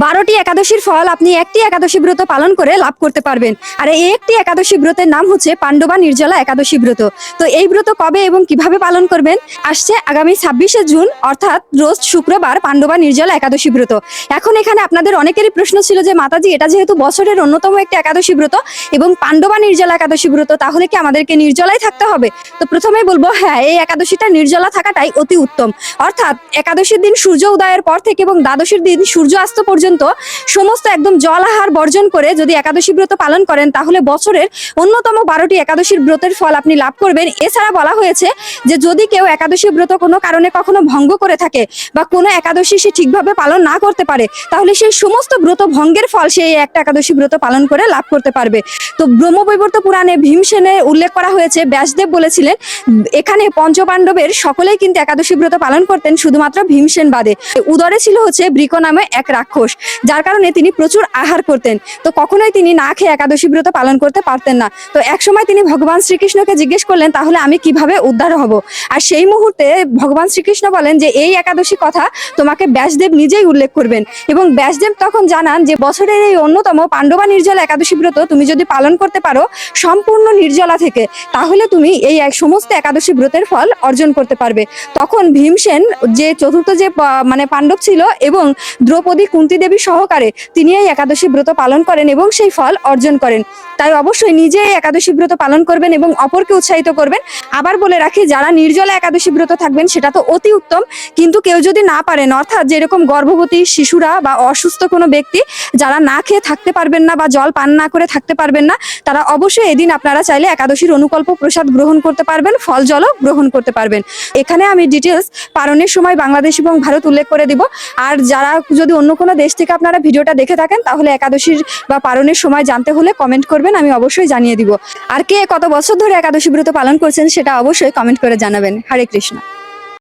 12টি একাদশীর ফল আপনি একটি একাদশী ব্রত পালন করে লাভ করতে পারবেন। আর এই একটি একাদশী ব্রতের নাম হচ্ছে পাণ্ডবা নির্জলা একাদশী ব্রত। তো এই ব্রত কবে এবং কিভাবে পালন করবেন? আসছে আগামী 26শে জুন, অর্থাৎ রোজ শুক্রবার পাণ্ডবা নির্জলা একাদশী ব্রত। এখন এখানে আপনাদের অনেকেরই প্রশ্ন ছিল যে মাতাজি, এটা যেহেতু বছরের অন্যতম একটি একাদশী ব্রত এবং পাণ্ডবা নির্জলা একাদশী ব্রত, তাহলে কি আমাদেরকে নির্জলাই থাকতে হবে? তো প্রথমেই বলবো, হ্যাঁ, এই একাদশীটা নির্জলা থাকাটাই অতি উত্তম। অর্থাৎ একাদশীর দিন সূর্য উদয়ের পর থেকে এবং দ্বাদশীর দিন সূর্য অস্ত পর্যন্ত সমস্ত একদম জল আহার বর্জন করে যদি একাদশী ব্রত পালন করেন, তাহলে বছরের অন্যতম 12টি একাদশীর ব্রতের ফল আপনি লাভ করবেন। এছাড়া বলা হয়েছে যে যদি কেউ একাদশী ব্রত কোনো কারণে কখনো ভঙ্গ করে থাকে বা কোনো একাদশী সে ঠিকভাবে পালন না করতে পারে, তাহলে সেই সমস্ত ব্রত ভঙ্গের ফল সেই একটা একাদশী ব্রত পালন করে লাভ করতে পারবে। তো ব্রহ্মবৈবর্ত পুরাণে ভীমসেনে উল্লেখ করা হয়েছে, ব্যাসদেব বলেছিলেন এখানে পঞ্চপাণ্ডবের সকলেই কিন্তু একাদশী ব্রত পালন করতেন, শুধুমাত্র ভীমসেন বাদে। উদরে ছিল হচ্ছে বৃক নামে এক রাক্ষস, যার কারণে তিনি প্রচুর আহার করতেন। তো কখনোই তিনি না খেয়ে একাদশী ব্রত পালন করতে পারতেন না। তো একসময় তিনি ভগবান শ্রীকৃষ্ণকে জিজ্ঞেস করলেন, তাহলে আমি কিভাবে উদ্ধার হব? আর সেই মুহূর্তে ভগবান শ্রীকৃষ্ণ বলেন যে এই একাদশী কথা তোমাকে ব্যাসদেব নিজেই উল্লেখ করবেন। এবং ব্যাসদেব তখন জানান যে বছরের এই অন্যতম পাণ্ডবা নির্জলা একাদশী ব্রত তুমি যদি পালন করতে পারো সম্পূর্ণ নির্জলা থেকে, তাহলে তুমি এই সমস্ত একাদশী ব্রতের ফল অর্জন করতে পারবে। তখন ভীমসেন, যে চতুর্থ যে পাণ্ডব ছিল এবং দ্রৌপদী কুন্তী দেবী সহকারে, তিনি এই একাদশী ব্রত পালন করেন এবং সেই ফল অর্জন করেন। তাই অবশ্যই নিজে এই একাদশী ব্রত পালন করবেন এবং অপরকে উৎসাহিত করবেন। আবার বলে রাখি, যারা নির্জলা একাদশী ব্রত থাকবেন সেটা তো অতি উত্তম, কিন্তু কেউ যদি না পারেন, অর্থাৎ যেরকম গর্ভবতী শিশুরা বা অসুস্থ কোনো ব্যক্তি যারা না খেয়ে থাকতে পারবেন না বা জল পান না করে থাকতে পারবেন না, তারা অবশ্যই এদিন আপনারা চাইলে একাদশীর অনুকল্প প্রসাদ গ্রহণ করতে পারবেন, ফল জলও গ্রহণ করতে পারবেন। এখানে আমি ডিটেলস পালনের সময় বাংলাদেশ এবং ভারত উল্লেখ করে দিব। আর যারা যদি অন্য কোনো দেশ থেকে আপনারা ভিডিওটা দেখে থাকেন, তাহলে একাদশীর বা পালনের সময় জানতে হলে কমেন্ট করবেন, আমি অবশ্যই জানিয়ে দিব। আর কে কত বছর ধরে একাদশী ব্রত পালন করছেন সেটা অবশ্যই কমেন্ট করে জানাবেন। হরে কৃষ্ণ।